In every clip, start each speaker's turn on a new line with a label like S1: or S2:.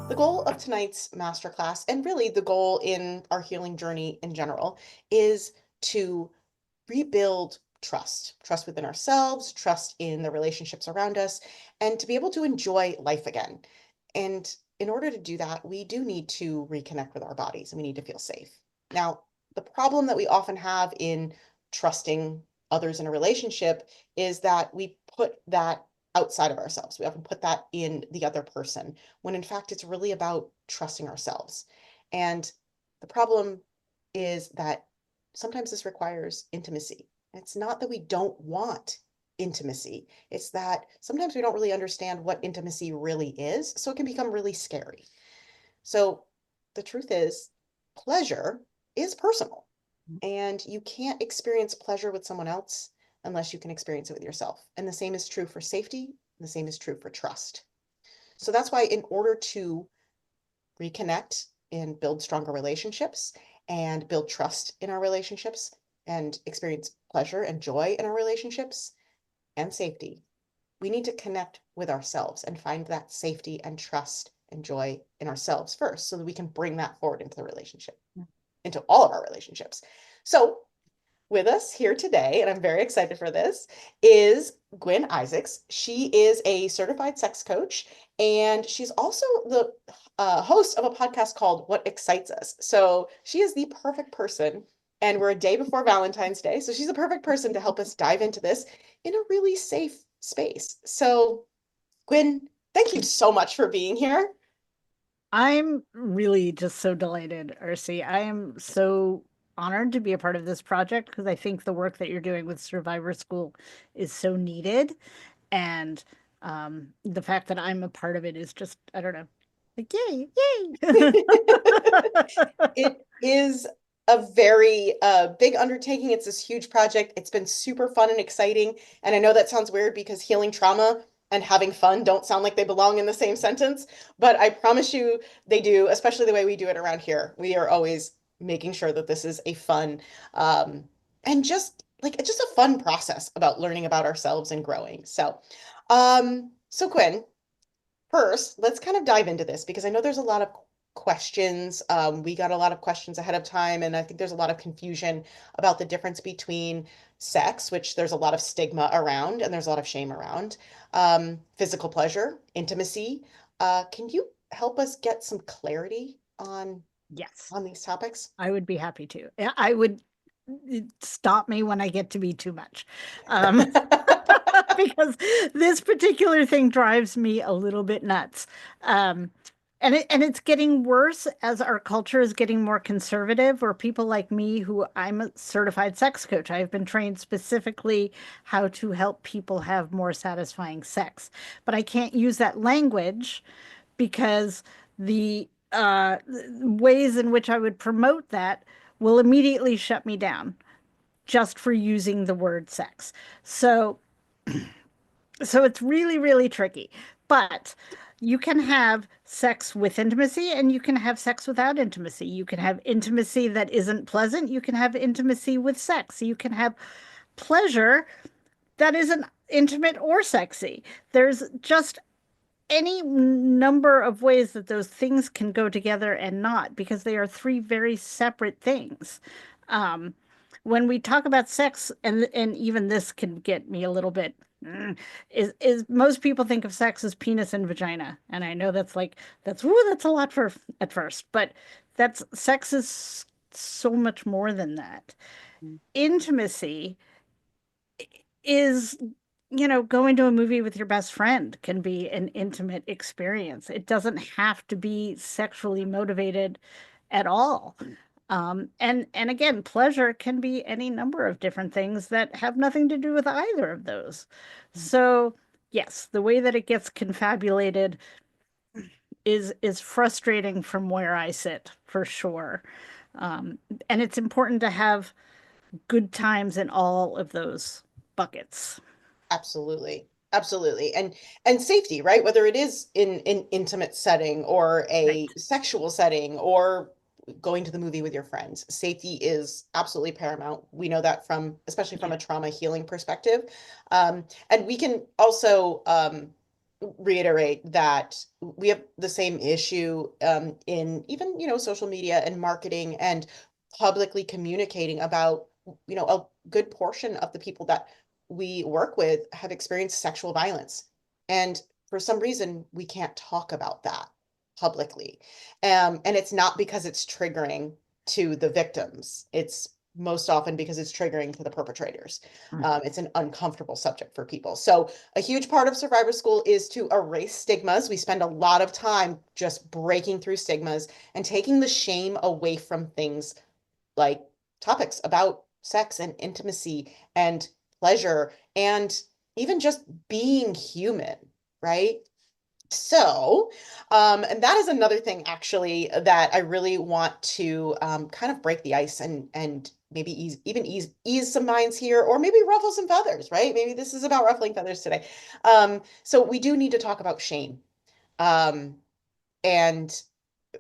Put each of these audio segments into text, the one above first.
S1: The goal of tonight's masterclass, and really the goal in our healing journey in general, is to rebuild trust within ourselves, trust in the relationships around us, and to be able to enjoy life again. And in order to do that, we do need to reconnect with our bodies and we need to feel safe. Now, the problem that we often have in trusting others in a relationship is that we put that outside of ourselves. We often put that in the other person, when in fact it's really about trusting ourselves. And the problem is that sometimes this requires intimacy. It's not that we don't want intimacy, it's that sometimes we don't really understand what intimacy really is, so it can become really scary. So the truth is, pleasure is personal, and you can't experience pleasure with someone else unless you can experience it with yourself. And the same is true for safety, and the same is true for trust. So that's why, in order to reconnect and build stronger relationships and build trust in our relationships and experience pleasure and joy in our relationships and safety, we need to connect with ourselves and find that safety and trust and joy in ourselves first so that we can bring that forward into the relationship, into all of our relationships. So with us here today, and I'm very excited for this, is Gwyn Isaacs. She is a certified sex coach, and she's also the host of a podcast called What Excites Us. So she is the perfect person, and we're a day before Valentine's Day, so she's the perfect person to help us dive into this in a really safe space. So, Gwyn, thank you so much for being here.
S2: I'm really just so delighted, Ursi. I am so honored to be a part of this project because I think the work that you're doing with Survivor School is so needed. And the fact that I'm a part of it is just, I don't know, like, yay, yay.
S1: It is a very big undertaking. It's this huge project. It's been super fun and exciting. And I know that sounds weird because healing trauma and having fun don't sound like they belong in the same sentence, but I promise you they do, especially the way we do it around here. We are always making sure that this is a fun um, and just like it's just a fun process about learning about ourselves and growing. So Quinn, first, let's kind of dive into this because I know there's a lot of questions. We got a lot of questions ahead of time, and I think there's a lot of confusion about the difference between sex, which there's a lot of stigma around and there's a lot of shame around, physical pleasure, intimacy. Can you help us get some clarity
S2: Yes,
S1: on these topics?
S2: I would be happy to. I would stop me when I get to be too much. Um, because this particular thing drives me a little bit nuts. Um, and it's getting worse as our culture is getting more conservative, or people like me who I'm a certified sex coach. I've been trained specifically how to help people have more satisfying sex. But I can't use that language because the ways in which I would promote that will immediately shut me down just for using the word sex. So so it's really, really tricky. But you can have sex with intimacy and you can have sex without intimacy. You can have intimacy that isn't pleasant. You can have intimacy with sex. You can have pleasure that isn't intimate or sexy. There's just any number of ways that those things can go together and not, because they are three very separate things. Um, when we talk about sex, and even this can get me a little bit, is most people think of sex as penis and vagina, and I know that's a lot for at first, but that's sex is so much more than that. Intimacy is, going to a movie with your best friend can be an intimate experience. It doesn't have to be sexually motivated at all. And again, pleasure can be any number of different things that have nothing to do with either of those. So, yes, the way that it gets confabulated is frustrating from where I sit for sure. Um, and it's important to have good times in all of those buckets.
S1: Absolutely. Absolutely. And safety, right? Whether it is in an intimate setting or
S2: Right.
S1: a sexual setting or going to the movie with your friends, safety is absolutely paramount. We know that from, especially from
S2: Yeah.
S1: a trauma healing perspective. And we can also reiterate that we have the same issue in even, social media and marketing and publicly communicating about, a good portion of the people that we work with have experienced sexual violence. And for some reason, we can't talk about that publicly. And it's not because it's triggering to the victims. It's most often because it's triggering to the perpetrators. It's an uncomfortable subject for people. So a huge part of Survivor School is to erase stigmas. We spend a lot of time just breaking through stigmas and taking the shame away from things like topics about sex and intimacy and pleasure and even just being human, right? So, and that is another thing actually that I really want to kind of break the ice and maybe ease some minds here, or maybe ruffle some feathers, right? Maybe this is about ruffling feathers today. So we do need to talk about shame. Um, and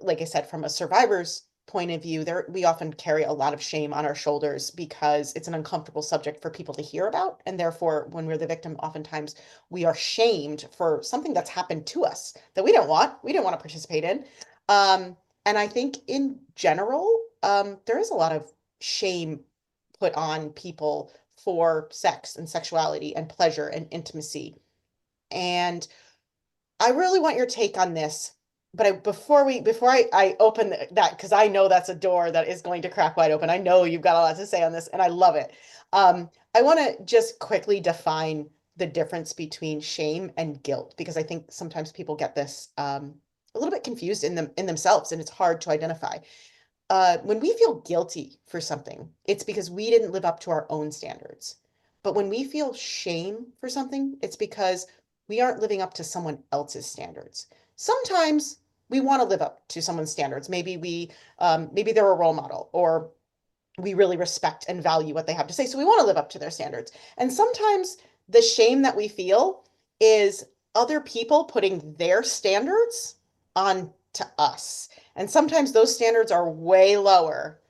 S1: like I said, from a survivor's point of view, there we often carry a lot of shame on our shoulders because it's an uncomfortable subject for people to hear about. And therefore, when we're the victim, oftentimes we are shamed for something that's happened to us that we didn't want to participate in. And I think in general, there is a lot of shame put on people for sex and sexuality and pleasure and intimacy. And I really want your take on this, but before I open that, because I know that's a door that is going to crack wide open. I know you've got a lot to say on this, and I love it. I want to just quickly define the difference between shame and guilt, because I think sometimes people get this a little bit confused in themselves, and it's hard to identify. When we feel guilty for something, it's because we didn't live up to our own standards. But when we feel shame for something, it's because we aren't living up to someone else's standards. Sometimes we want to live up to someone's standards. Maybe they're a role model, or we really respect and value what they have to say. So we want to live up to their standards. And sometimes the shame that we feel is other people putting their standards on to us. And sometimes those standards are way lower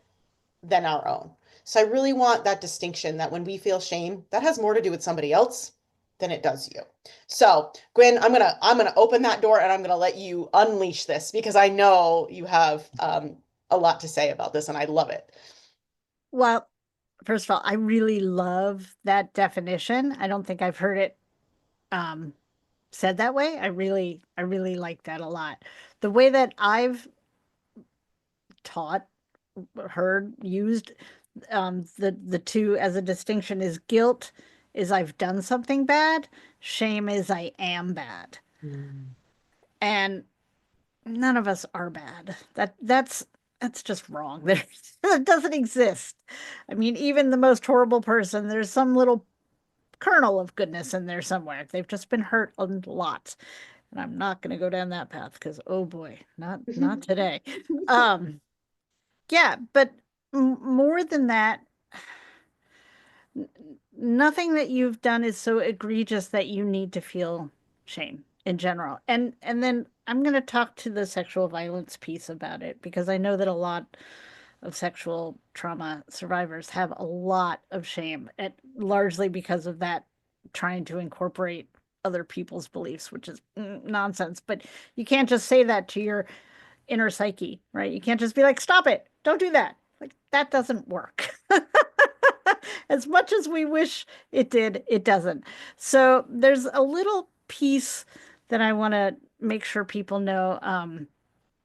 S1: than our own. So I really want that distinction that when we feel shame, that has more to do with somebody else than it does you. So, Gwyn, I'm gonna open that door and I'm gonna let you unleash this because I know you have a lot to say about this and I love it.
S2: Well, first of all, I really love that definition. I don't think I've heard it um, said that way. I really like that a lot. The way that I've taught, heard, used the two as a distinction is guilt is I've done something bad, shame is I am bad.
S1: Mm.
S2: And none of us are bad. That's just wrong. There, that doesn't exist. I mean, even the most horrible person, there's some little kernel of goodness in there somewhere. They've just been hurt a lot. And I'm not going to go down that path because oh boy, not today. Um, yeah, but more than that, nothing that you've done is so egregious that you need to feel shame in general. And then I'm going to talk to the sexual violence piece about it because I know that a lot of sexual trauma survivors have a lot of shame, largely because of that trying to incorporate other people's beliefs, which is nonsense. But you can't just say that to your inner psyche, right? You can't just be like, stop it, don't do that. Like, that doesn't work. As much as we wish it did, it doesn't. So there's a little piece that I want to make sure people know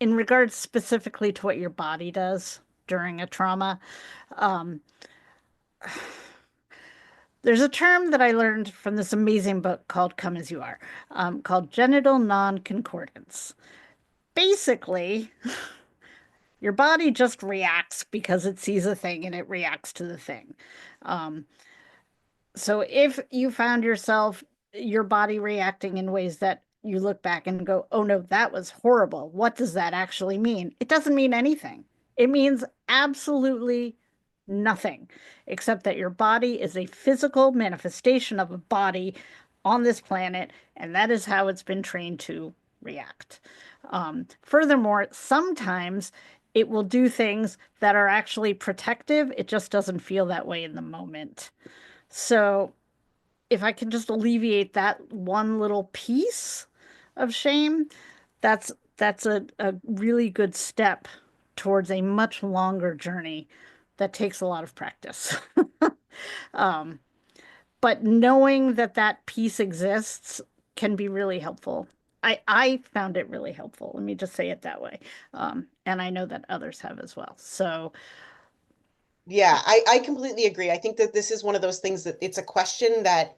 S2: in regards specifically to what your body does during a trauma. Um, there's a term that I learned from this amazing book called Come As You Are, called genital non-concordance. Basically, your body just reacts because it sees a thing and it reacts to the thing. Um, So if you found yourself, your body reacting in ways that you look back and go, oh no, that was horrible. What does that actually mean? It doesn't mean anything. It means absolutely nothing, except that your body is a physical manifestation of a body on this planet, and that is how it's been trained to react. Furthermore, sometimes it will do things that are actually protective. It just doesn't feel that way in the moment. So if I can just alleviate that one little piece, of shame, that's a really good step towards a much longer journey that takes a lot of practice. Um, but knowing that that piece exists can be really helpful. I found it really helpful. Let me just say it that way. And I know that others have as well. So
S1: Yeah, I completely agree. I think that this is one of those things that it's a question that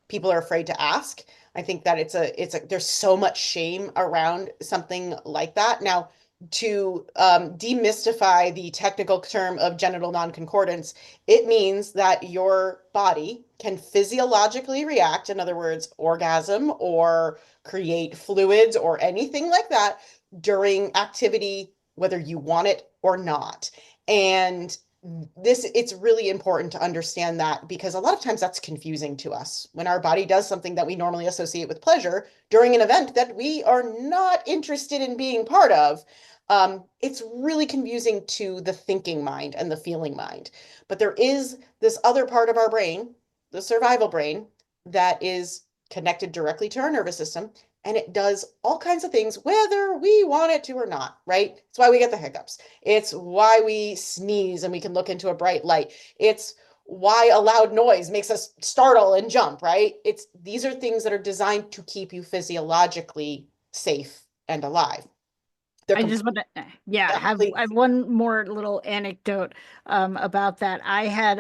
S1: people are afraid to ask. I think that there's so much shame around something like that. Now, to demystify the technical term of genital non-concordance, it means that your body can physiologically react, in other words, orgasm or create fluids or anything like that during activity, whether you want it or not. And it's really important to understand that because a lot of times that's confusing to us when our body does something that we normally associate with pleasure during an event that we are not interested in being part of. It's really confusing to the thinking mind and the feeling mind. But there is this other part of our brain, the survival brain, that is connected directly to our nervous system, and it does all kinds of things whether we want it to or not, right? That's why we get the hiccups. It's why we sneeze and we can look into a bright light. It's why a loud noise makes us startle and jump, right? It's these are things that are designed to keep you physiologically safe and alive. They're
S2: I just want
S1: complete,
S2: to, yeah,
S1: yeah,
S2: I have
S1: please.
S2: one more little anecdote about that. I had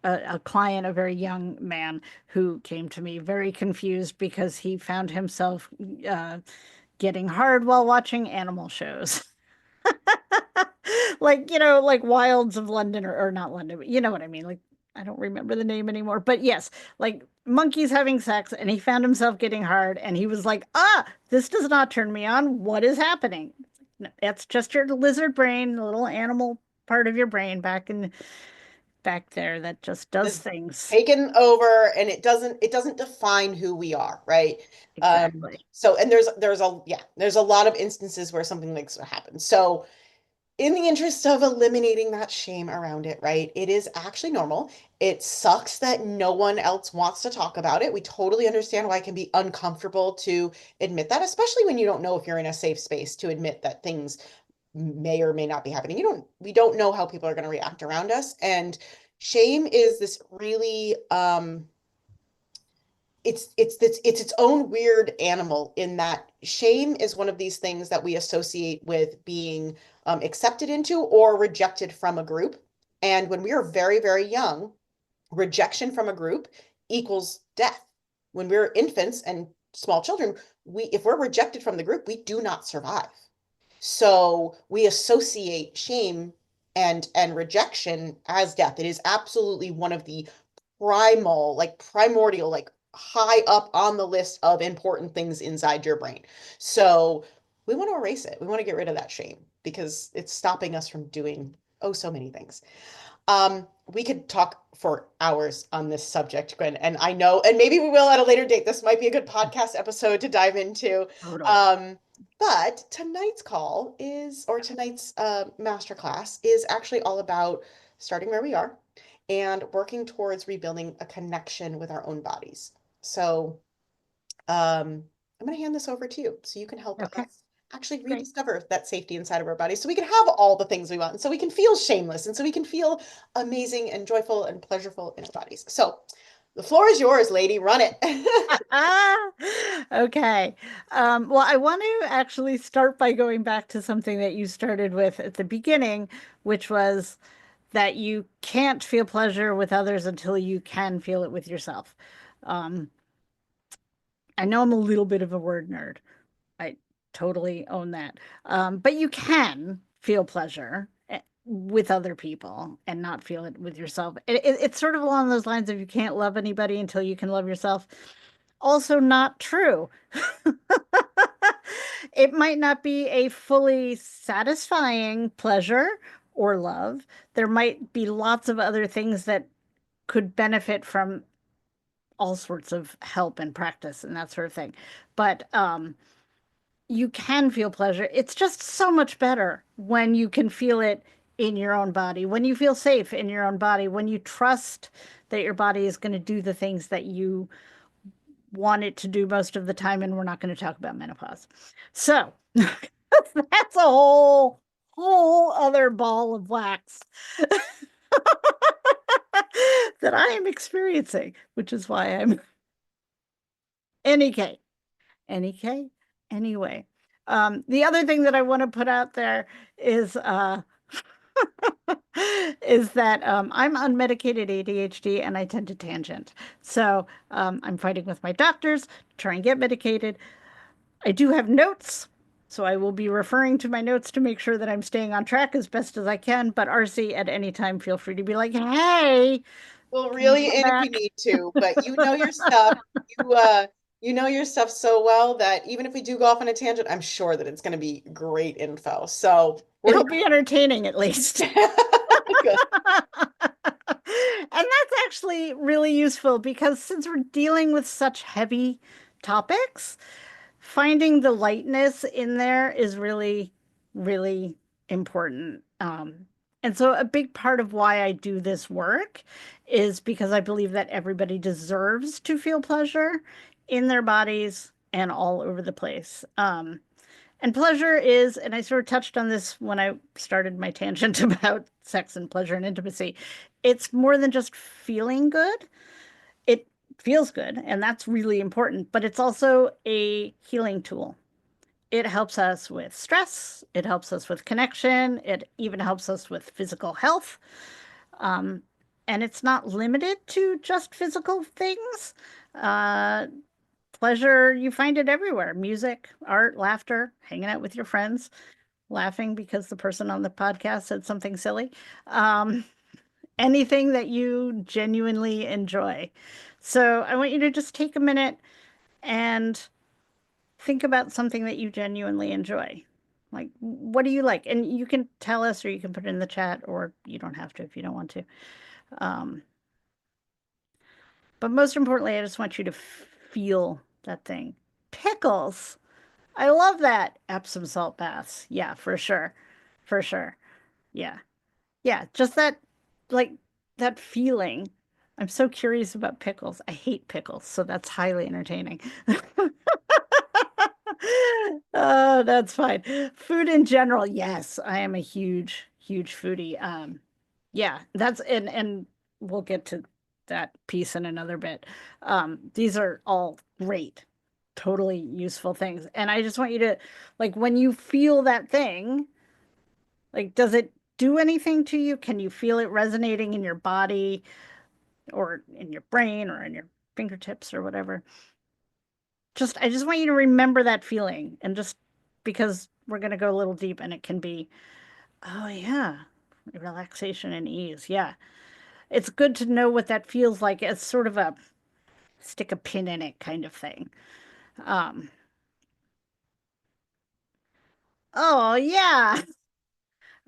S2: a client, a very young man, who came to me very confused because he found himself uh, getting hard while watching animal shows. Like, like Wilds of London or not London, but you know what I mean. Like, I don't remember the name anymore. But yes, like monkeys having sex, and he found himself getting hard, and he was like, ah, this does not turn me on. What is happening? No, that's just your lizard brain, the little animal part of your brain back there that just does
S1: Is
S2: things.
S1: taken over and it doesn't define who we are, right?
S2: Exactly.
S1: So and there's a lot of instances where something like this happens. So in the interest of eliminating that shame around it, right? It is actually normal. It sucks that no one else wants to talk about it. We totally understand why it can be uncomfortable to admit that, especially when you don't know if you're in a safe space to admit that things may or may not be happening. We don't know how people are going to react around us. And shame is this really it's its own weird animal in that shame is one of these things that we associate with being accepted into or rejected from a group. And when we are very, very young, rejection from a group equals death. When we're infants and small children, we if we're rejected from the group, we do not survive. So we associate shame and rejection as death. It is absolutely one of the primal, like primordial, like high up on the list of important things inside your brain. So we want to erase it. We want to get rid of that shame because it's stopping us from doing oh so many things. We could talk for hours on this subject, Gwen, and I know, and maybe we will at a later date. This might be a good podcast episode to dive into.
S2: Totally.
S1: Um, but tonight's call is, or tonight's masterclass is actually all about starting where we are and working towards rebuilding a connection with our own bodies. So, I'm going to hand this over to you so you can help
S2: Okay,
S1: us actually
S2: great.
S1: rediscover that safety inside of our bodies so we can have all the things we want and so we can feel shameless and so we can feel amazing and joyful and pleasurable in our bodies. So, the floor is yours, lady. Run it.
S2: Ah, okay. Well, I want to actually start by going back to something that you started with at the beginning, which was that you can't feel pleasure with others until you can feel it with yourself. Um, I know I'm a little bit of a word nerd. I totally own that. But you can feel pleasure with other people and not feel it with yourself. It's sort of along those lines of you can't love anybody until you can love yourself. Also, not true. It might not be a fully satisfying pleasure or love. There might be lots of other things that could benefit from all sorts of help and practice and that sort of thing. But you can feel pleasure. It's just so much better when you can feel it in your own body, when you feel safe in your own body, when you trust that your body is going to do the things that you want it to do most of the time, and we're not going to talk about menopause. So that's a whole other ball of wax that I am experiencing, which is why I'm any K, any K, anyway. The other thing that I want to put out there is is that I'm unmedicated ADHD and I tend to tangent. So I'm fighting with my doctors to try and get medicated. I do have notes, so I will be referring to my notes to make sure that I'm staying on track as best as I can. But RC, at any time, feel free to be like, hey,
S1: We'll
S2: can you
S1: reel you
S2: come
S1: in if we
S2: back?
S1: need to, but you know your stuff. You know your stuff so well that even if we do go off on a tangent, I'm sure that it's going to be great info. So we're
S2: It'll be entertaining at least.
S1: here. Good.
S2: And that's actually really useful because since we're dealing with such heavy topics, finding the lightness in there is really, really important. And so a big part of why I do this work is because I believe that everybody deserves to feel pleasure in their bodies and all over the place. And pleasure is, and I sort of touched on this when I started my tangent about sex and pleasure and intimacy. It's more than just feeling good. It feels good, and that's really important, but it's also a healing tool. It helps us with stress, it helps us with connection, it even helps us with physical health. Um, and it's not limited to just physical things. Uh, Pleasure, you find it everywhere: music, art, laughter, hanging out with your friends, laughing because the person on the podcast said something silly. Um, Anything that you genuinely enjoy. So I want you to just take a minute and think about something that you genuinely enjoy. Like, what do you like? And you can tell us, or you can put it in the chat, or you don't have to if you don't want to. Um, but most importantly, I just want you to feel that thing. Pickles. I love that. Epsom salt baths. Yeah, for sure. For sure. Yeah. Yeah, just that, like, that feeling. I'm so curious about pickles. I hate pickles, so that's highly entertaining. Oh, that's fine. Food in general, yes, I am a huge, huge foodie. Yeah, that's and we'll get to that piece in another bit. These are all great, totally useful things. And I just want you to, like, when you feel that thing, like, does it do anything to you? Can you feel it resonating in your body or in your brain or in your fingertips or whatever? I just want you to remember that feeling and just because we're going to go a little deep and it can be, oh yeah, relaxation and ease. Yeah. It's good to know what that feels like as sort of a stick a pin in it kind of thing. Um, oh yeah.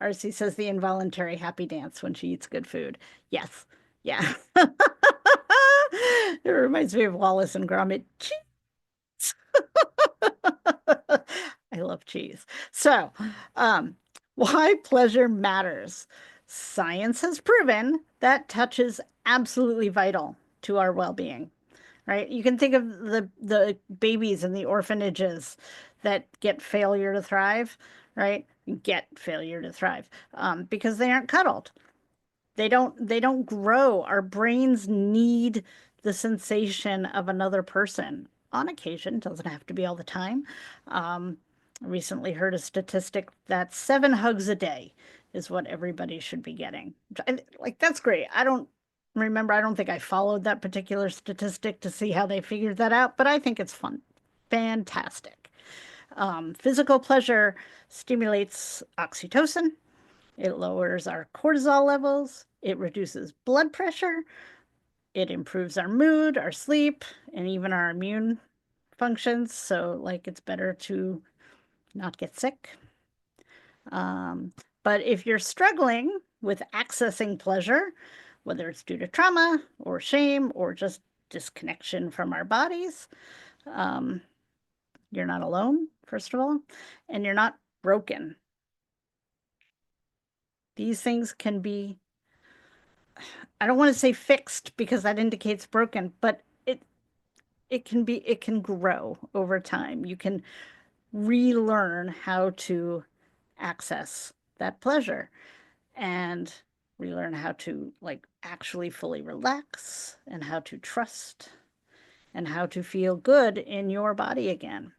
S2: RC says the involuntary happy dance when she eats good food. Yes. Yeah. It reminds me of Wallace and Gromit. I love cheese. So, um, why pleasure matters. Science has proven that touch is absolutely vital to our well-being, right? You can think of the babies in the orphanages that get failure to thrive, right? Get failure to thrive because they aren't cuddled. They don't grow. Our brains need the sensation of another person on occasion, doesn't have to be all the time. I recently heard a statistic that 7 hugs a day is what everybody should be getting. Like, that's great. I don't think I followed that particular statistic to see how they figured that out, but I think it's fun. Fantastic. Physical pleasure stimulates oxytocin, it lowers our cortisol levels, it reduces blood pressure, it improves our mood, our sleep, and even our immune functions. So, like, it's better to not get sick. Um, but if you're struggling with accessing pleasure, whether it's due to trauma or shame or just disconnection from our bodies, um, you're not alone, first of all, and you're not broken. These things can be, I don't want to say fixed because that indicates broken, but it can grow over time. You can relearn how to access that pleasure and relearn how to like actually fully relax and how to trust and how to feel good in your body again.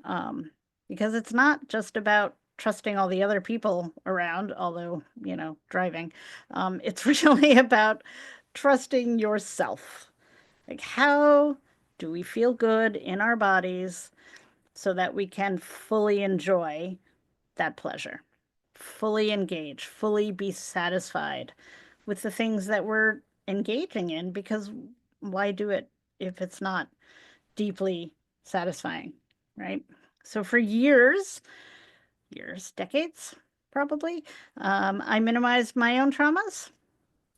S2: Um, because it's not just about trusting all the other people around, although, driving. It's really about trusting yourself. Like, how do we feel good in our bodies so that we can fully enjoy that pleasure, fully engage, fully be satisfied with the things that we're engaging in? Because why do it if it's not deeply satisfying, right? So for years, decades, probably, I minimized my own traumas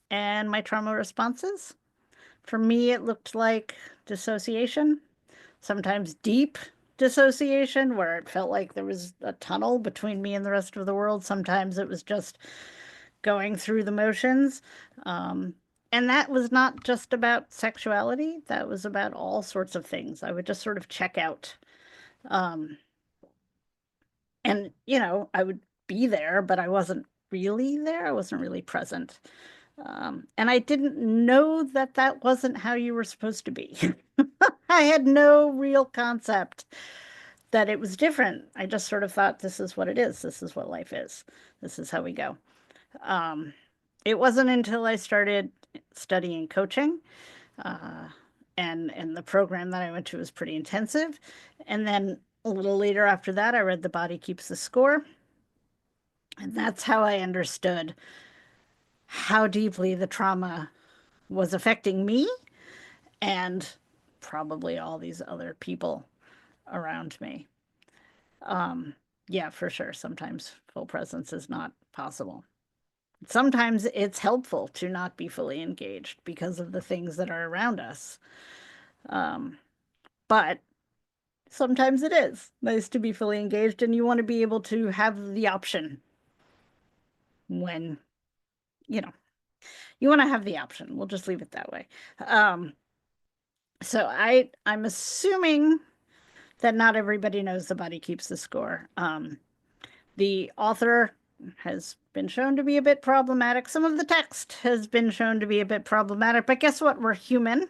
S2: and my trauma responses. For me, it looked like dissociation, sometimes deep dissociation, where it felt like there was a tunnel between me and the rest of the world. Sometimes it was just going through the motions. Um, and that was not just about sexuality, that was about all sorts of things. I would just sort of check out. Um, and, I would be there, but I wasn't really there. I wasn't really present. And I didn't know that that wasn't how you were supposed to be. I had no real concept that it was different. I just sort of thought, this is what it is. This is what life is. This is how we go. Um, it wasn't until I started studying coaching, uh, and the program that I went to was pretty intensive. And then a little later after that, I read The Body Keeps the Score. And that's how I understood how deeply the trauma was affecting me and probably all these other people around me. Um, yeah, for sure. Sometimes full presence is not possible. Sometimes it's helpful to not be fully engaged because of the things that are around us. Um, but sometimes it is nice to be fully engaged, and you want to be able to have the option when, you know, you want to have the option. We'll just leave it that way. Um, so I'm assuming that not everybody knows The Body Keeps the Score. The author has been shown to be a bit problematic. Some of the text has been shown to be a bit problematic, but guess what? We're human,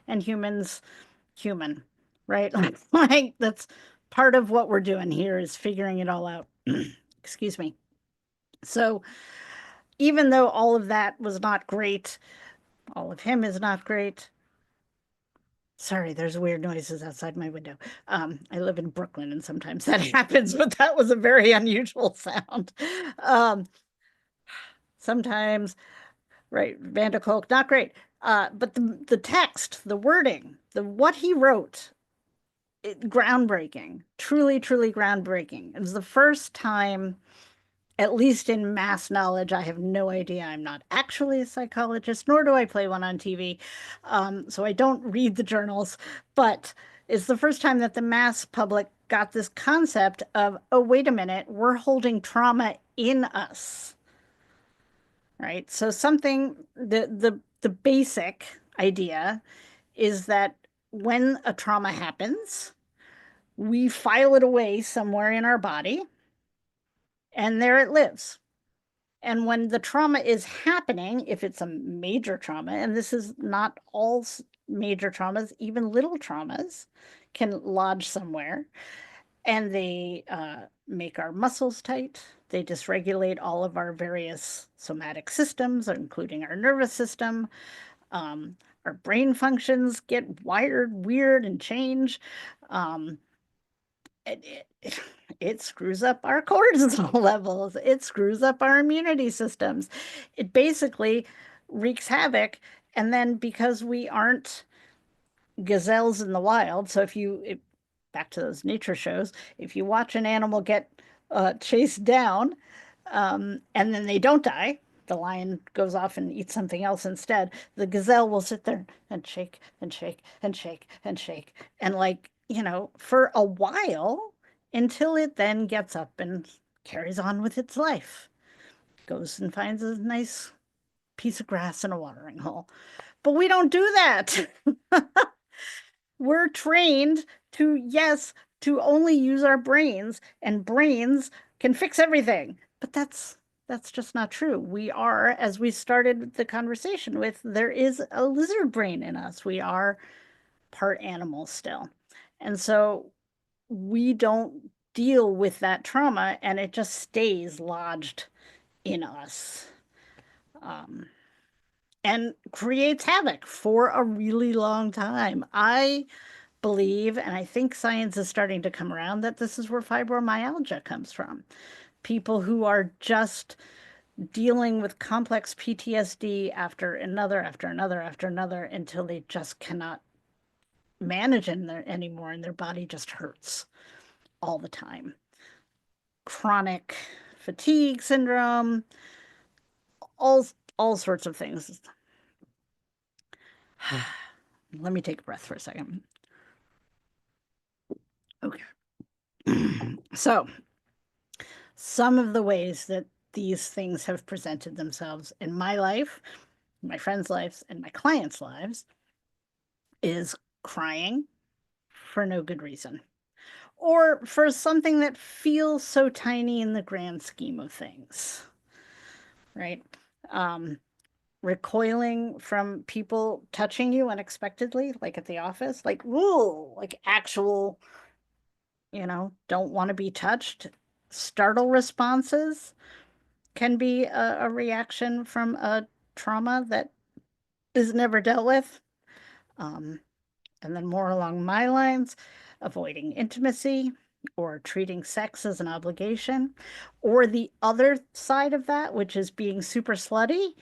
S2: and humans human, right? Like that's part of what we're doing here is figuring it all out. Excuse me. So even though all of that was not great, all of him is not great. Sorry, there's weird noises outside my window. I live in Brooklyn and sometimes that happens, but that was a very unusual sound. Um, sometimes, right, Vanderkolk, not great. But the text, the wording, the what he wrote, groundbreaking, truly, truly groundbreaking. It was the first time, at least in mass knowledge, I have no idea. I'm not actually a psychologist, nor do I play one on TV. So I don't read the journals, but it's the first time that the mass public got this concept of, oh, wait a minute, we're holding trauma in us, right? So something, the basic idea is that when a trauma happens, we file it away somewhere in our body, and there it lives. And when the trauma is happening, if it's a major trauma, and this is not all major traumas, even little traumas can lodge somewhere, and they make our muscles tight. They dysregulate all of our various somatic systems, including our nervous system. Um, our brain functions get wired weird and change. Um, it screws up our cortisol levels. It screws up our immunity systems. It basically wreaks havoc. And then because we aren't gazelles in the wild, so back to those nature shows, if you watch an animal get chased down, and then they don't die, the lion goes off and eats something else instead. The gazelle will sit there and shake and shake and shake and shake. And like, for a while until it then gets up and carries on with its life, goes and finds a nice piece of grass and a watering hole. But we don't do that. We're trained to, yes, to only use our brains, and brains can fix everything. But that's just not true. We are, as we started the conversation with, there is a lizard brain in us. We are part animal still. And so we don't deal with that trauma and it just stays lodged in us. Um, and creates havoc for a really long time. I believe, and I think science is starting to come around, that this is where fibromyalgia comes from. People who are just dealing with complex PTSD after another, after another, after another, until they just cannot manage in there anymore and their body just hurts all the time. Chronic fatigue syndrome, all all sorts of things. Let me take a breath for a second. Okay. So, some of the ways that these things have presented themselves in my life, my friends' lives, and my clients' lives is crying for no good reason, or for something that feels so tiny in the grand scheme of things, right? Um, Recoiling from people touching you unexpectedly, like at the office, like, whoa, like actual, don't want to be touched. Startle responses can be a reaction from a trauma that is never dealt with. Um, and then, more along my lines, avoiding intimacy or treating sex as an obligation, or the other side of that, which is being super slutty,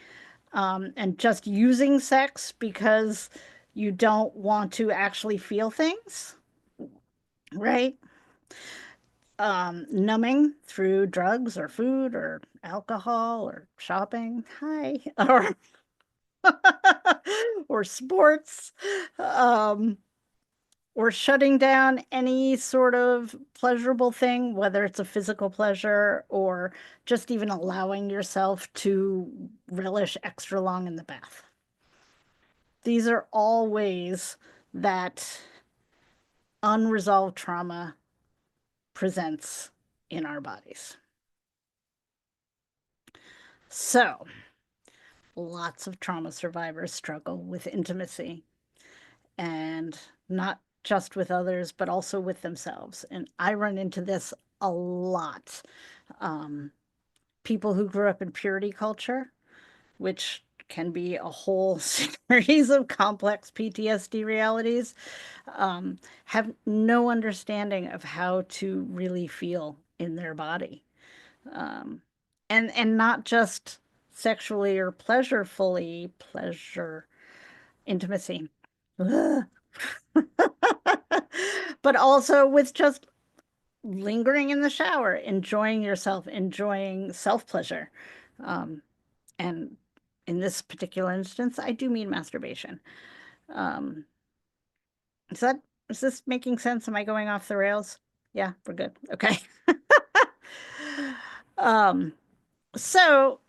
S2: and just using sex because you don't want to actually feel things, right? Numbing through drugs or food or alcohol or shopping, hi, or sports, um, or shutting down any sort of pleasurable thing, whether it's a physical pleasure or just even allowing yourself to relish extra long in the bath. These are all ways that unresolved trauma presents in our bodies. So, lots of trauma survivors struggle with intimacy, and not just with others, but also with themselves. And I run into this a lot. Um, People who grew up in purity culture, which can be a whole series of complex PTSD realities, have no understanding of how to really feel in their body. Um, and not just sexually or pleasurefully, pleasure, intimacy. But also with just lingering in the shower, enjoying yourself, enjoying self pleasure. Um, and in this particular instance, I do mean masturbation. Um, is that is this making sense? Am I going off the rails? Yeah, we're good. Okay. um, so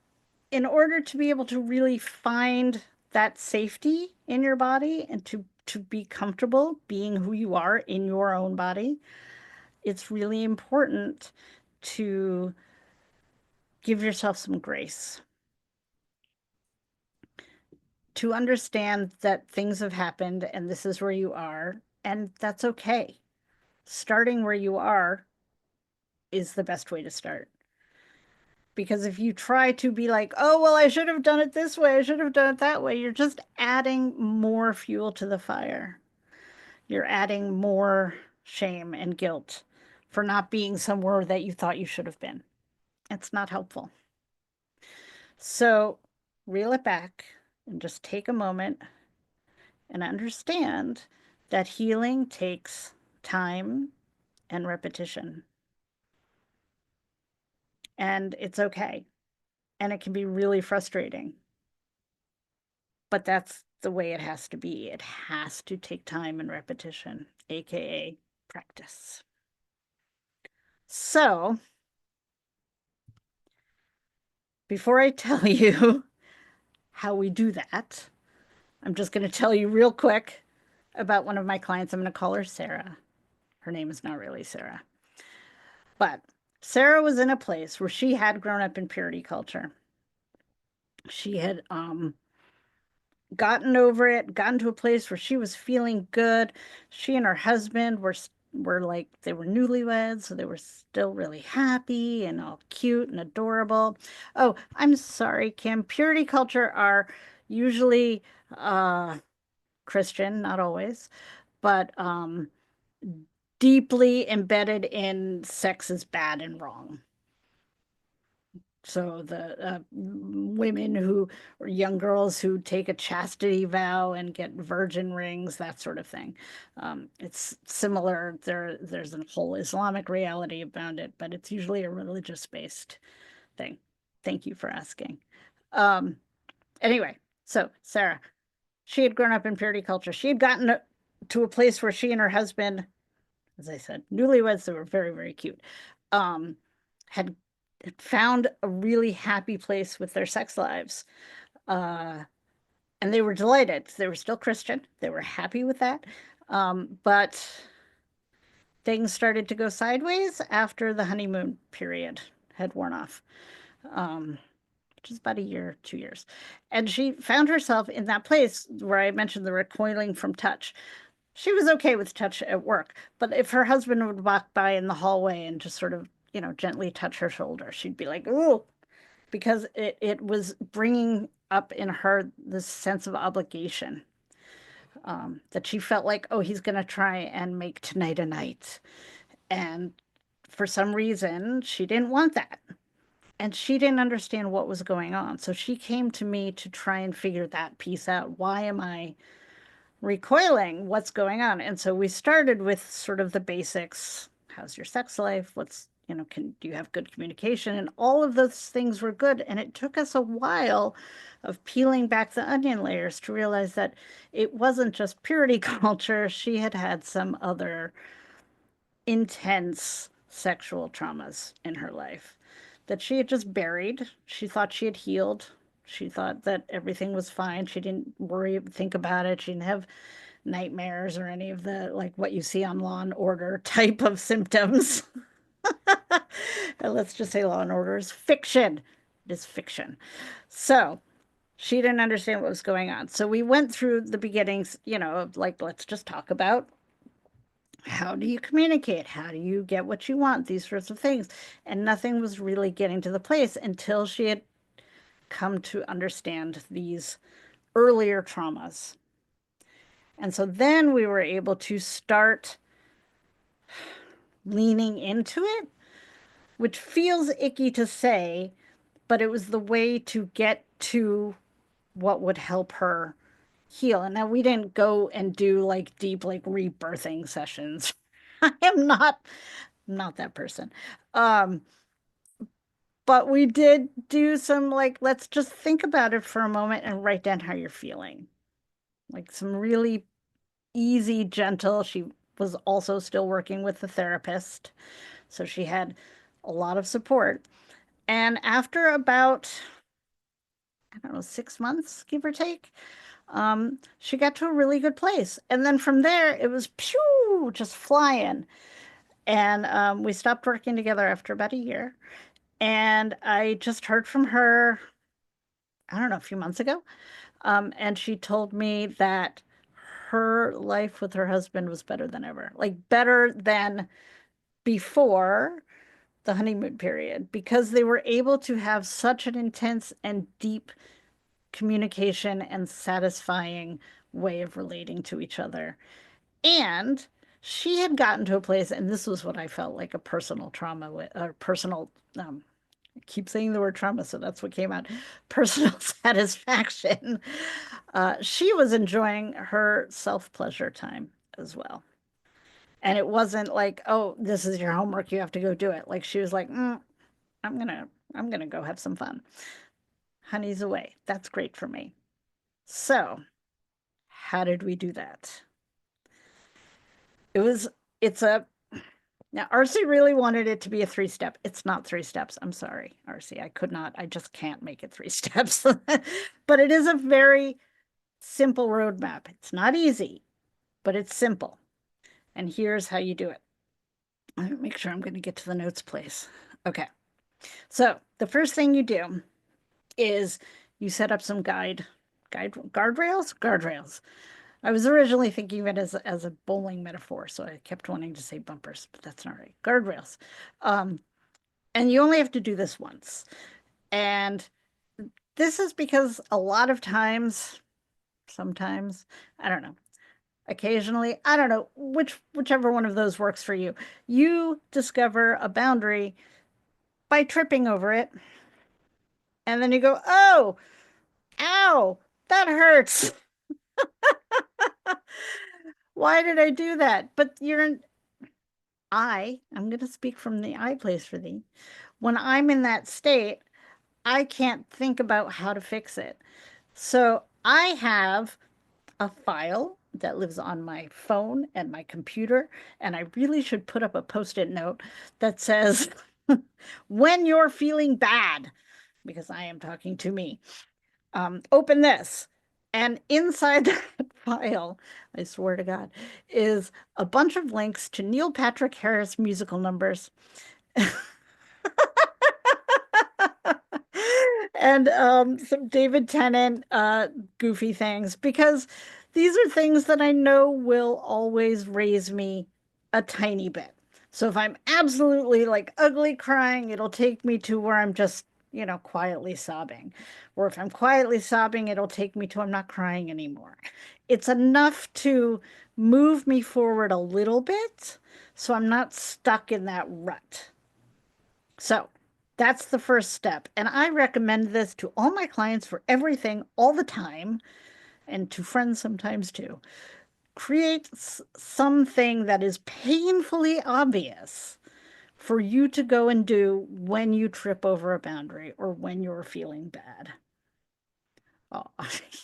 S2: in order to be able to really find that safety in your body and to be comfortable being who you are in your own body, it's really important to give yourself some grace, to understand that things have happened and this is where you are, and that's okay. Starting where you are is the best way to start. Because if you try to be like, oh, well, I should have done it this way, I should have done it that way, you're just adding more fuel to the fire. You're adding more shame and guilt for not being somewhere that you thought you should have been. It's not helpful. So reel it back and just take a moment and understand that healing takes time and repetition. And it's okay. And it can be really frustrating. But that's the way it has to be. It has to take time and repetition, AKA practice. So, before I tell you how we do that, I'm just going to tell you real quick about one of my clients. I'm going to call her Sarah. Her name is not really Sarah. But Sarah was in a place where she had grown up in purity culture. She had gotten over it, gotten to a place where she was feeling good. She and her husband were like they were newlyweds, so they were still really happy and all cute and adorable. Oh, I'm sorry, Kim. Purity culture are usually Christian, not always, but deeply embedded in sex is bad and wrong. So the women who, or young girls who take a chastity vow and get virgin rings, that sort of thing. It's similar. There's a whole Islamic reality about it, but it's usually a religious-based thing. Thank you for asking. Um, anyway, so Sarah, she had grown up in purity culture. She had gotten to a place where she and her husband, as I said, newlyweds, they were very, very cute, um, had found a really happy place with their sex lives. Uh, and they were delighted. They were still Christian. They were happy with that. But things started to go sideways after the honeymoon period had worn off, which is about a year, 2 years. And she found herself in that place where I mentioned the recoiling from touch. She was okay with touch at work, but if her husband would walk by in the hallway and just sort of, gently touch her shoulder, she'd be like, "Ooh," because it was bringing up in her this sense of obligation, that she felt like, oh, he's going to try and make tonight a night. And for some reason, she didn't want that. And she didn't understand what was going on. So she came to me to try and figure that piece out. Why am I recoiling? What's going on? And so we started with sort of the basics. How's your sex life? Do you have good communication? And all of those things were good. And it took us a while of peeling back the onion layers to realize that it wasn't just purity culture. She had had some other intense sexual traumas in her life that she had just buried. She thought she had healed. She thought that everything was fine. She didn't think about it. She didn't have nightmares or any of the like what you see on Law and Order type of symptoms. Let's just say Law and Order is fiction. It is fiction. So she didn't understand what was going on. So we went through the beginnings, of like, let's just talk about how do you communicate? How do you get what you want? These sorts of things. And nothing was really getting to the place until she had come to understand these earlier traumas. And so then we were able to start leaning into it, which feels icky to say, but it was the way to get to what would help her heal. And now we didn't go and do like deep, like rebirthing sessions. I am not that person. Um, but we did do some like, let's just think about it for a moment and write down how you're feeling. Like some really easy, gentle. She was also still working with the therapist, so she had a lot of support. And after about, I don't know, 6 months, give or take, she got to a really good place. And then from there, it was pew, just flying. And we stopped working together after about a year. And I just heard from her, I don't know, a few months ago. And she told me that her life with her husband was better than ever, like better than before the honeymoon period, because they were able to have such an intense and deep communication and satisfying way of relating to each other. And she had gotten to a place, and this was what I felt like a personal trauma with, or personal, I keep saying the word trauma, so that's what came out, personal satisfaction. She was enjoying her self-pleasure time as well. And it wasn't like, oh, this is your homework, you have to go do it. Like she was like, I'm gonna, I'm gonna go have some fun. Honey's away. That's great for me. So, how did we do that? It was, it's a, now RC really wanted it to be a 3 step. It's not 3 steps. I'm sorry, RC. I could not, I just can't make it 3 steps. But it is a very simple roadmap. It's not easy. but it's simple. And here's how you do it. Let me make sure I'm going to get to the notes place. Okay. So the first thing you do is you set up some guardrails. I was originally thinking of it as a bowling metaphor, so I kept wanting to say bumpers, but that's not right. Guardrails. Um, and you only have to do this once. And this is because a lot of times, sometimes, I don't know, occasionally, I don't know, whichever one of those works for you, you discover a boundary by tripping over it. And then you go, oh, ow, that hurts. Why did I do that? But I'm going to speak from the I place for thee. When I'm in that state, I can't think about how to fix it. So I have a file that lives on my phone and my computer, and I really should put up a post-it note that says, when you're feeling bad, because I am talking to me, open this. And inside that file, I swear to God, is a bunch of links to Neil Patrick Harris musical numbers and some David Tennant goofy things because these are things that I know will always raise me a tiny bit. So if I'm absolutely like ugly crying, it'll take me to where I'm just, quietly sobbing. Or if I'm quietly sobbing, it'll take me to I'm not crying anymore. It's enough to move me forward a little bit so I'm not stuck in that rut. So that's the first step. And I recommend this to all my clients for everything all the time and to friends sometimes too. Create something that is painfully obvious for you to go and do when you trip over a boundary or when you're feeling bad. Oh,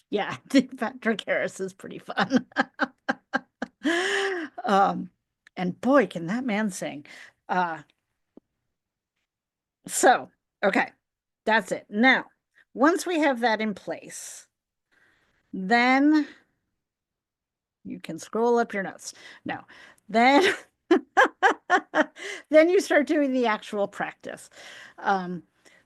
S2: yeah, Patrick Harris is pretty fun. um, and boy, can that man sing. Uh, So, okay, that's it. Now, once we have that in place, then you can scroll up your notes. No, then then you start doing the actual practice. Um,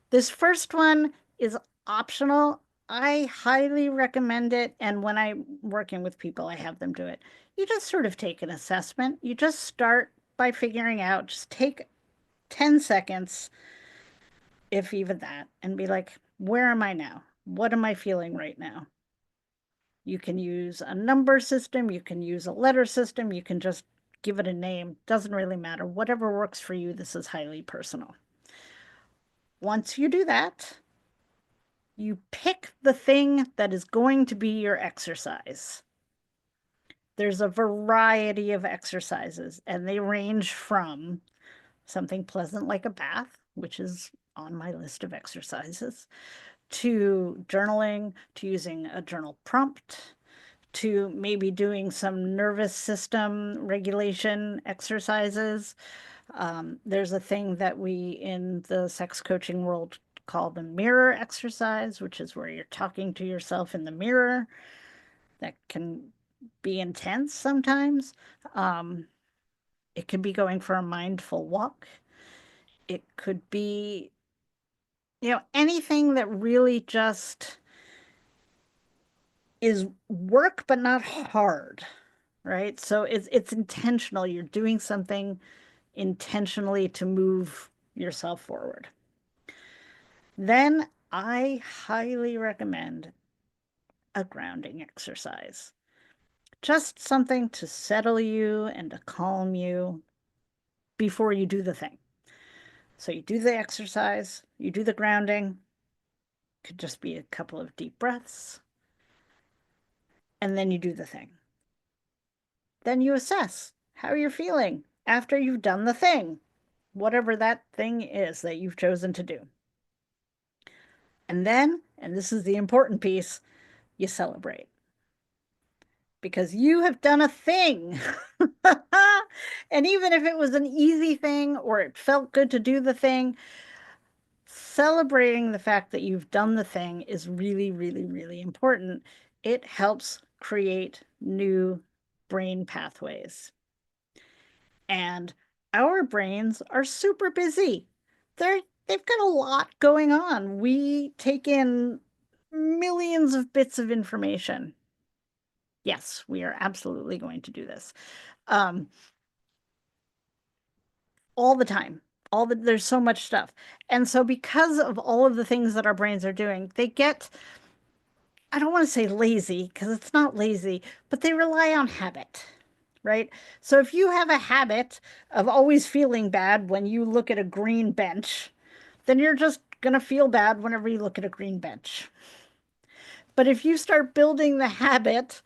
S2: this first one is optional. I highly recommend it. And when I'm working with people, I have them do it. You just sort of take an assessment. You just start by figuring out, just take 10 seconds if even that, and be like, where am I now? What am I feeling right now? You can use a number system, you can use a letter system, you can just give it a name. Doesn't really matter. Whatever works for you, this is highly personal. Once you do that, you pick the thing that is going to be your exercise. There's a variety of exercises, and they range from something pleasant like a bath, which is on my list of exercises, to journaling, to using a journal prompt, to maybe doing some nervous system regulation exercises. There's a thing that we in the sex coaching world call the mirror exercise, which is where you're talking to yourself in the mirror. That can be intense sometimes. Um, it could be going for a mindful walk. It could be, anything that really just is work but not hard, right? So it's intentional. You're doing something intentionally to move yourself forward. Then I highly recommend a grounding exercise. Just something to settle you and to calm you before you do the thing. So you do the exercise, you do the grounding, could just be a couple of deep breaths, and then you do the thing. Then you assess how you're feeling after you've done the thing, whatever that thing is that you've chosen to do. And then, and this is the important piece, you celebrate because you have done a thing. And even if it was an easy thing or it felt good to do the thing, celebrating the fact that you've done the thing is really, really, really important. It helps create new brain pathways. And our brains are super busy. They've got a lot going on. We take in millions of bits of information. Yes, we are absolutely going to do this. Um, all the time. There's so much stuff. And so because of all of the things that our brains are doing, they get, I don't want to say lazy because it's not lazy, but they rely on habit, right? So if you have a habit of always feeling bad when you look at a green bench, then you're just going to feel bad whenever you look at a green bench. But if you start building the habit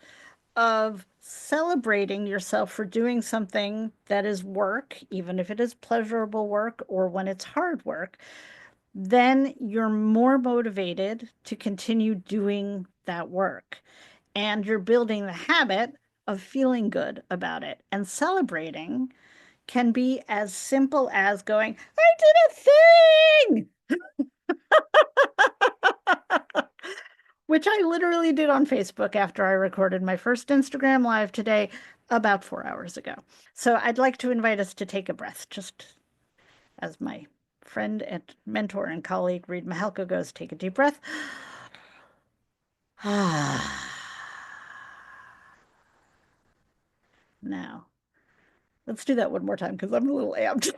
S2: of celebrating yourself for doing something that is work, even if it is pleasurable work or when it's hard work, then you're more motivated to continue doing that work. And you're building the habit of feeling good about it. And celebrating can be as simple as going, I did a thing, which I literally did on Facebook after I recorded my first Instagram Live today about 4 hours ago. So I'd like to invite us to take a breath, just as my friend and mentor and colleague Reed Mahalka goes, take a deep breath. Now, let's do that one more time because I'm a little amped.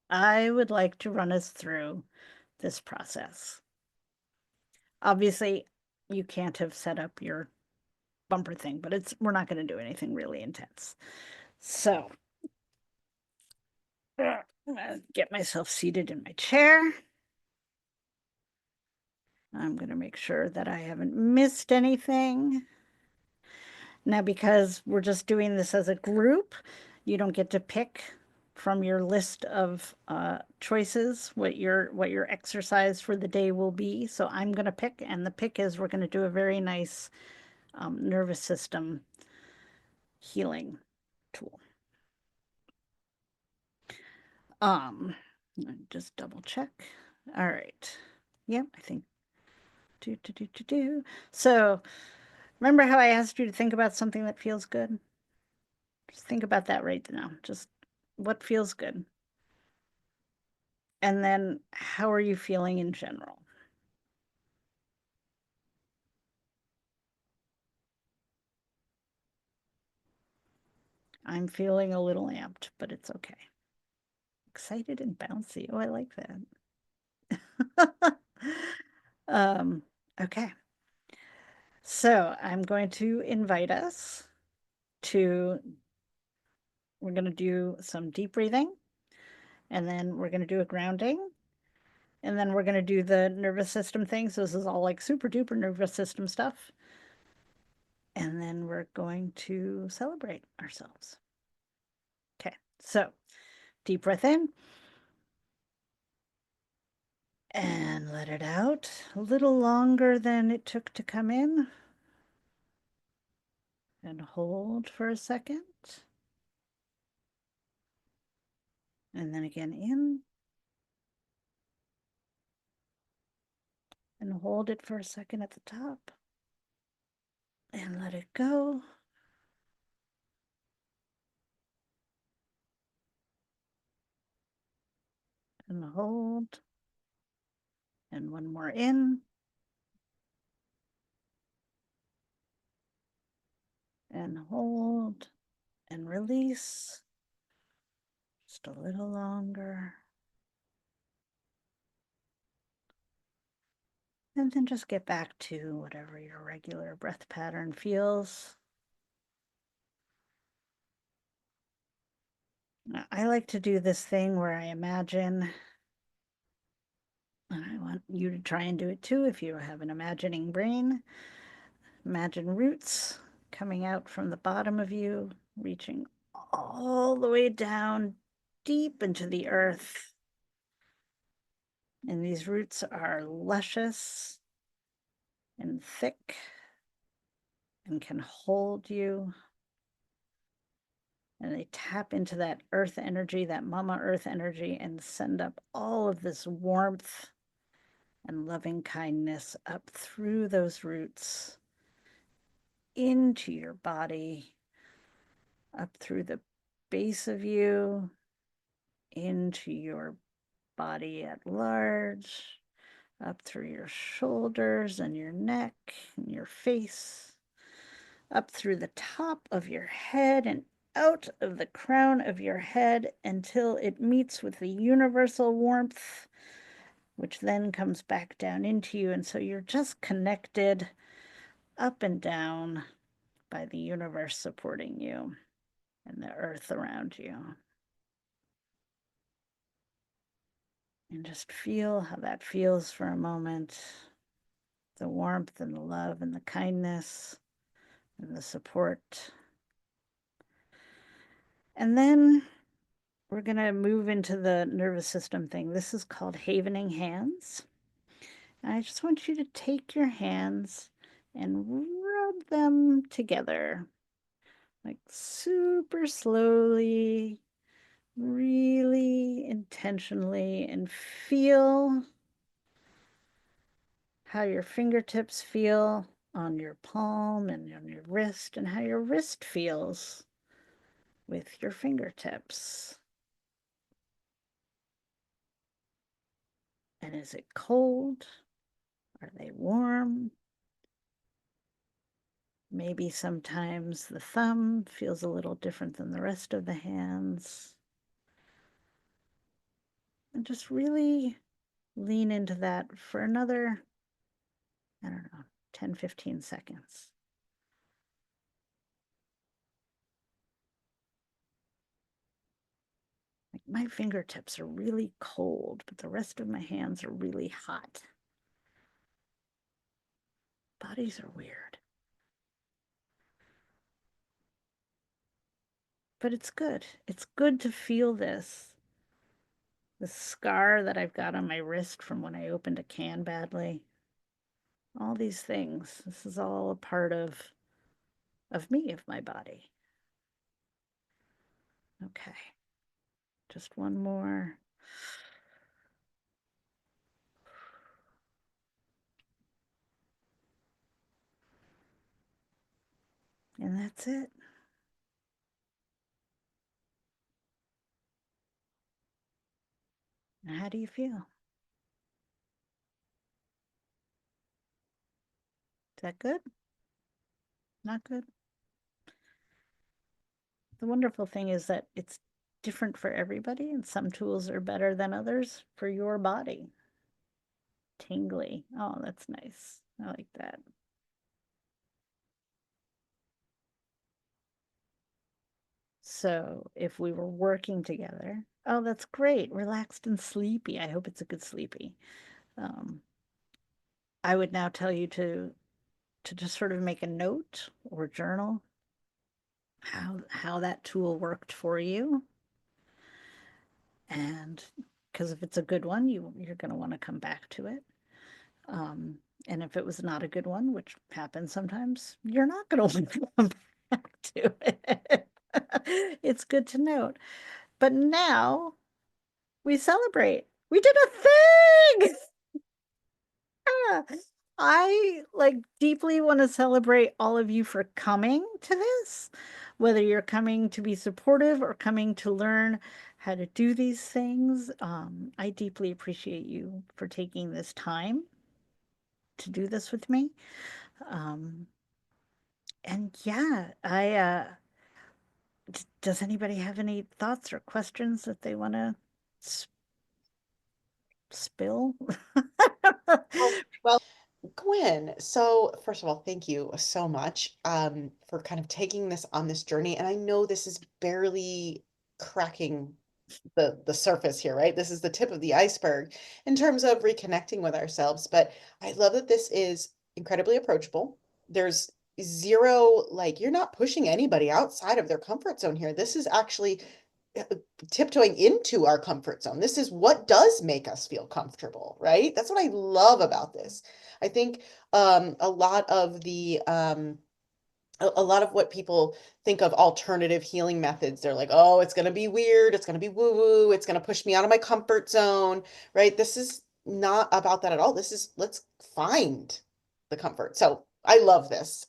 S2: I would like to run us through this process. Obviously, you can't have set up your bumper thing, but we're not going to do anything really intense. So, I'm gonna get myself seated in my chair. I'm going to make sure that I haven't missed anything. Now, because we're just doing this as a group, you don't get to pick from your list of choices what your exercise for the day will be. So I'm going to pick, and the pick is we're going to do a very nice nervous system healing tool. Just double check. All right. Yep, I think do. So remember how I asked you to think about something that feels good? Just think about that right now. Just what feels good. And then how are you feeling in general? I'm feeling a little amped, but it's okay. Excited and bouncy. Oh, I like that. um, okay. So I'm going to invite us to, we're going to do some deep breathing, and then we're going to do a grounding, and then we're going to do the nervous system thing. So this is all like super duper nervous system stuff. And then we're going to celebrate ourselves. Okay, so deep breath in and let it out a little longer than it took to come in. And hold for a second. And then again in. And hold it for a second at the top. And let it go. And hold. And one more in. And hold. And release. Just a little longer. And then just get back to whatever your regular breath pattern feels. I like to do this thing where I imagine, and I want you to try and do it too if you have an imagining brain. Imagine roots coming out from the bottom of you, reaching all the way down deep into the earth. And these roots are luscious and thick and can hold you. And they tap into that earth energy, that mama earth energy, and send up all of this warmth and loving kindness up through those roots into your body, up through the base of you, into your body at large, up through your shoulders and your neck and your face, up through the top of your head and out of the crown of your head until it meets with the universal warmth, which then comes back down into you. And so you're just connected up and down by the universe supporting you and the earth around you. And just feel how that feels for a moment, the warmth and the love and the kindness and the support. And then we're going to move into the nervous system thing. This is called havening hands. And I just want you to take your hands and rub them together, like super slowly, really intentionally, and feel how your fingertips feel on your palm and on your wrist, and how your wrist feels with your fingertips. And is it cold? Are they warm? Maybe sometimes the thumb feels a little different than the rest of the hands. And just really lean into that for another, I don't know, 10, 15 seconds. Like my fingertips are really cold, but the rest of my hands are really hot. Bodies are weird. But it's good. It's good to feel this. The scar that I've got on my wrist from when I opened a can badly. All these things. This is all a part of me, of my body. Okay. Just one more. And that's it. Now, how do you feel? Is that good? Not good? The wonderful thing is that it's different for everybody, and some tools are better than others for your body. Tingly. Oh, that's nice. I like that. So if we were working together, oh, that's great. Relaxed and sleepy. I hope it's a good sleepy. Um, I would now tell you to just sort of make a note or journal how that tool worked for you. And because if it's a good one, you're going to want to come back to it. Um, and if it was not a good one, which happens sometimes, you're not going to want to come back to it. It's good to note. But now we celebrate. We did a thing. I like deeply want to celebrate all of you for coming to this, whether you're coming to be supportive or coming to learn how to do these things. I deeply appreciate you for taking this time to do this with me. Um, and yeah, does anybody have any thoughts or questions that they want to spill?
S1: Oh, well, Gwyn, so first of all, thank you so much for kind of taking this on this journey. And I know this is barely cracking the surface here, right? This is the tip of the iceberg in terms of reconnecting with ourselves. But I love that this is incredibly approachable. There's zero, like, you're not pushing anybody outside of their comfort zone here. This is actually tiptoeing into our comfort zone. This is what does make us feel comfortable, right? That's what I love about this. I think a lot of a lot of what people think of alternative healing methods, they're like, oh, it's going to be weird, it's going to be woo woo, it's going to push me out of my comfort zone, right? This is not about that at all. This is, let's find the comfort. So I love this.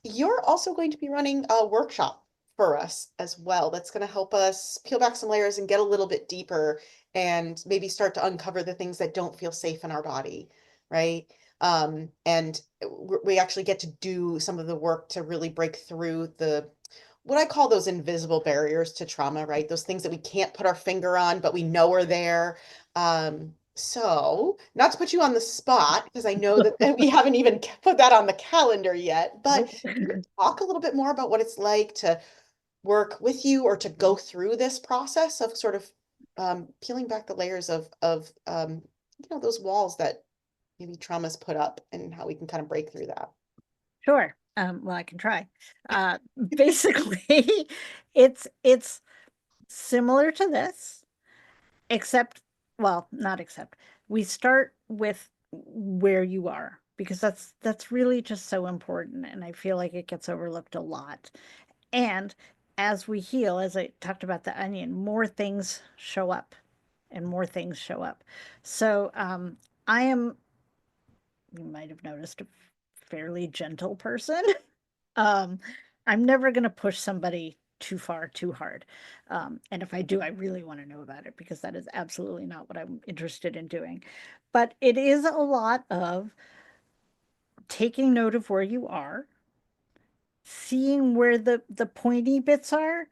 S1: You're also going to be running a workshop for us as well. That's going to help us peel back some layers and get a little bit deeper and maybe start to uncover the things that don't feel safe in our body, right? And we actually get to do some of the work to really break through the what I call those invisible barriers to trauma, right? Those things that we can't put our finger on, but we know are there. So not to put you on the spot, because I know that we haven't even put that on the calendar yet, but
S2: Nope.
S1: can you talk a little bit more about what it's like to work with you or to go through this process of sort of peeling back the layers of those walls that maybe trauma's put up and how we can kind of break through that.
S2: Sure. Well, I can try. Basically, it's similar to this, except, well, not except. We start with where you are because that's really just so important, and I feel like it gets overlooked a lot. And as we heal, as I talked about the onion, more things show up and more things show up. So I am, you might have noticed, a fairly gentle person. Um, I'm never going to push somebody too far, too hard. And if I do, I really want to know about it because that is absolutely not what I'm interested in doing. But it is a lot of taking note of where you are, seeing where the pointy bits are,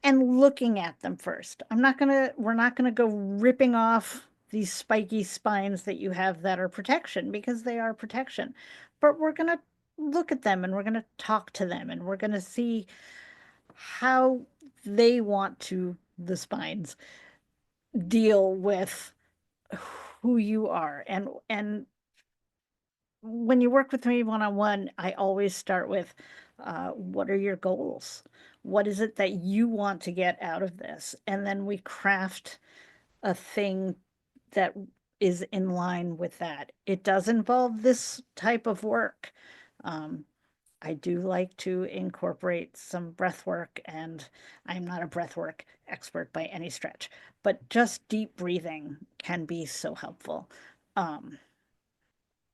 S2: and looking at them first. We're not gonna go ripping off these spiky spines that you have that are protection because they are protection. But we're gonna look at them and we're gonna talk to them and we're gonna see how they want to, the spines, deal with who you are. And when you work with me one-on-one, I always start with what are your goals? What is it that you want to get out of this? And then we craft a thing that is in line with that. It does involve this type of work. Um, I do like to incorporate some breath work, and I'm not a breath work expert by any stretch, but just deep breathing can be so helpful. Um,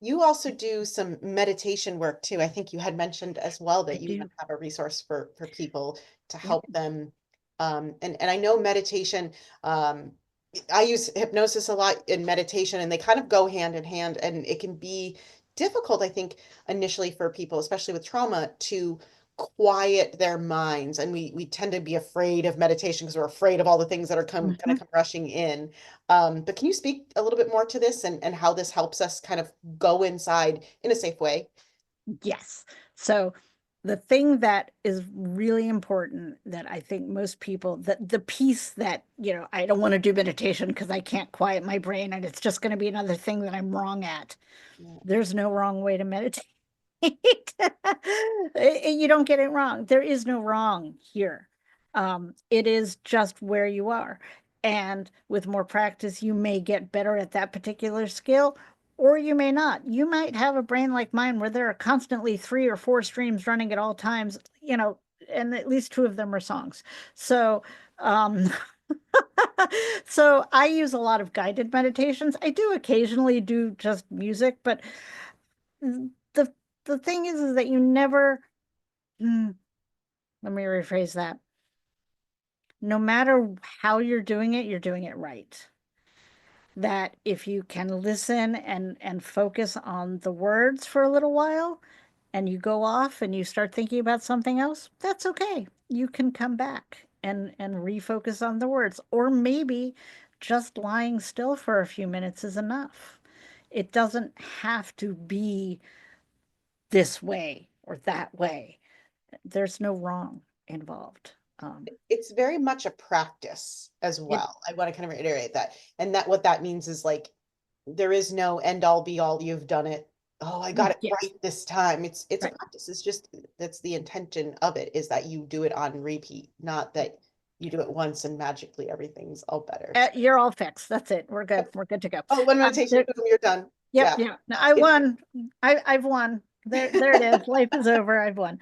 S1: You also do some meditation work too. I think you had mentioned as well
S2: I
S1: that you even
S2: do.
S1: have a resource for people to
S2: Yeah.
S1: help them. And I know meditation, um, I use hypnosis a lot in meditation, and they kind of go hand in hand, and it can be difficult, I think, initially for people, especially with trauma, to quiet their minds. And we tend to be afraid of meditation because we're afraid of all the things that are gonna
S2: Mhm.
S1: come rushing in. But can you speak a little bit more to this and how this helps us kind of go inside in a safe way?
S2: Yes. So the thing that is really important that I think most people, the piece that, I don't want to do meditation because I can't quiet my brain and it's just going to be another thing that I'm wrong at.
S1: Yeah.
S2: There's no wrong way to meditate. You don't get it wrong. There is no wrong here. It is just where you are. And with more practice, you may get better at that particular skill, or you may not. You might have a brain like mine where there are constantly three or four streams running at all times, and at least two of them are songs. So, um, so I use a lot of guided meditations. I do occasionally do just music, but the the thing is that you never, hmm, let me rephrase that. No matter how you're doing it right. That if you can listen and focus on the words for a little while and you go off and you start thinking about something else, that's okay. You can come back and refocus on the words. Or maybe just lying still for a few minutes is enough. It doesn't have to be this way or that way. There's no wrong involved.
S1: It's very much a practice as
S2: It,
S1: well. I want to kind of reiterate that. And that what that means is like there is no end all be all. You've done it. Oh, I got it
S2: yes,
S1: right this time. It's a
S2: right.
S1: practice. It's just that's the intention of it is that you do it on repeat, not that you do it once and magically everything's all better. So,
S2: You're all fixed. That's it. We're good.
S1: yep.
S2: We're good to go.
S1: Oh, one meditation,
S2: There,
S1: boom, you're done.
S2: yep,
S1: Yeah.
S2: yeah. No, I
S1: It,
S2: won. I've won. There it is. Life is over. I've won.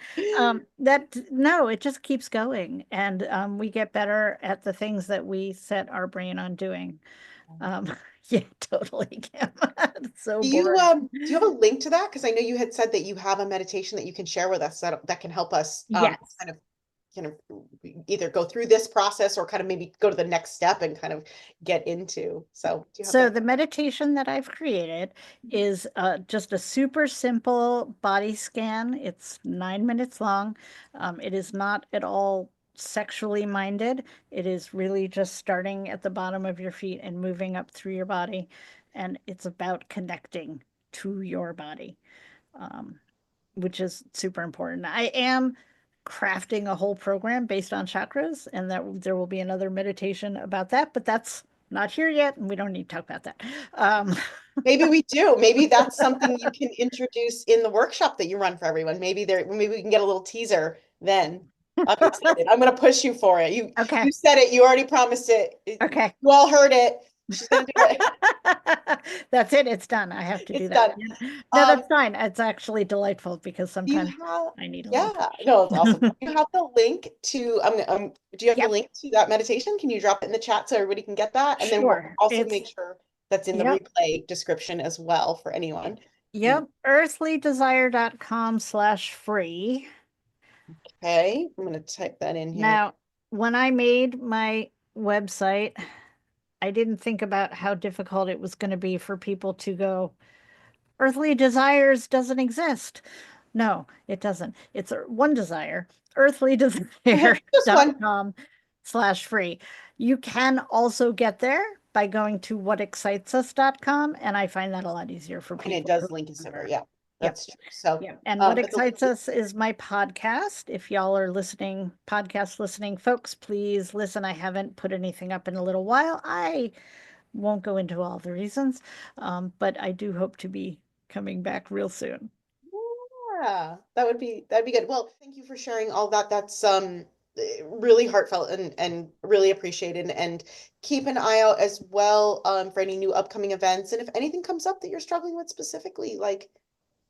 S2: That no, it just keeps going, and we get better at the things that we set our brain on doing. Um, Yeah, totally, Kim. It's so
S1: Do you
S2: boring.
S1: do you have a link to that? Because I know you had said that you have a meditation that you can share with us that can help us
S2: Yes.
S1: kind of either go through this process or kind of maybe go to the next step and kind of get into. So do you have
S2: So
S1: that?
S2: the meditation that I've created is just a super simple body scan. It's 9 minutes long. It is not at all sexually minded. It is really just starting at the bottom of your feet and moving up through your body. And it's about connecting to your body, um, which is super important. I am crafting a whole program based on chakras, and that there will be another meditation about that, but that's not here yet, and we don't need to talk about that. Um,
S1: Maybe we do. Maybe that's something you can introduce in the workshop that you run for everyone. Maybe we can get a little teaser then. I'm excited. I'm gonna push you for it.
S2: okay,
S1: You said it. You already promised it.
S2: okay.
S1: You all heard it. She's gonna do it.
S2: That's it. It's done. I have to do
S1: It's
S2: that.
S1: done.
S2: Yeah. No,
S1: Um,
S2: that's fine. It's actually delightful because
S1: do you
S2: sometimes
S1: have,
S2: I need a little
S1: yeah, no, it's awesome.
S2: push.
S1: Do you have the link to, do you have the
S2: Yep,
S1: link to that meditation? Can you drop it in the chat so everybody can get that? And then we'll
S2: sure.
S1: also
S2: It's
S1: make sure that's in the
S2: yep,
S1: replay description as well for anyone.
S2: yep. earthlydesire.com/free.
S1: Okay, I'm gonna type that in here.
S2: Now, when I made my website, I didn't think about how difficult it was going to be for people to go, Earthly Desires doesn't exist. No, it doesn't. It's one desire,
S1: Just one.
S2: earthlydesire.com/free. You can also get there by going to whatexcitesus.com, and I find that a lot easier for
S1: And it
S2: people
S1: does
S2: who
S1: link us over.
S2: are.
S1: Yeah,
S2: Yep.
S1: that's true. So,
S2: Yeah. And what
S1: but the link
S2: excites us is my podcast. If y'all are listening, podcast listening folks, please listen. I haven't put anything up in a little while. I won't go into all the reasons, but I do hope to be coming back real soon.
S1: Yeah, that'd be good. Well, thank you for sharing all that. That's really heartfelt and really appreciated. And keep an eye out as well for any new upcoming events. And if anything comes up that you're struggling with specifically, like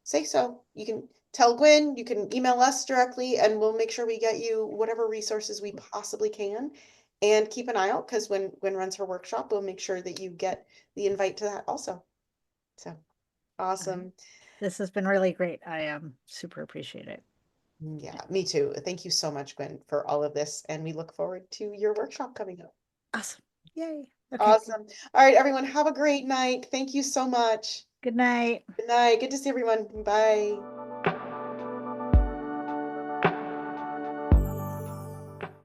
S1: say so. You can tell Gwyn, you can email us directly, and we'll make sure we get you whatever resources we possibly can. And keep an eye out because when Gwyn runs her workshop, we'll make sure that you get the invite to that also. So
S2: All right.
S1: awesome.
S2: This has been really great. I super appreciate it.
S1: Yeah, me too. Thank you so much, Gwen, for all of this. And we look forward to your workshop coming up.
S2: Awesome. Yay. Okay.
S1: Awesome. All right, everyone, have a great night. Thank you so much.
S2: Good night.
S1: Good night. Good to see everyone. Bye.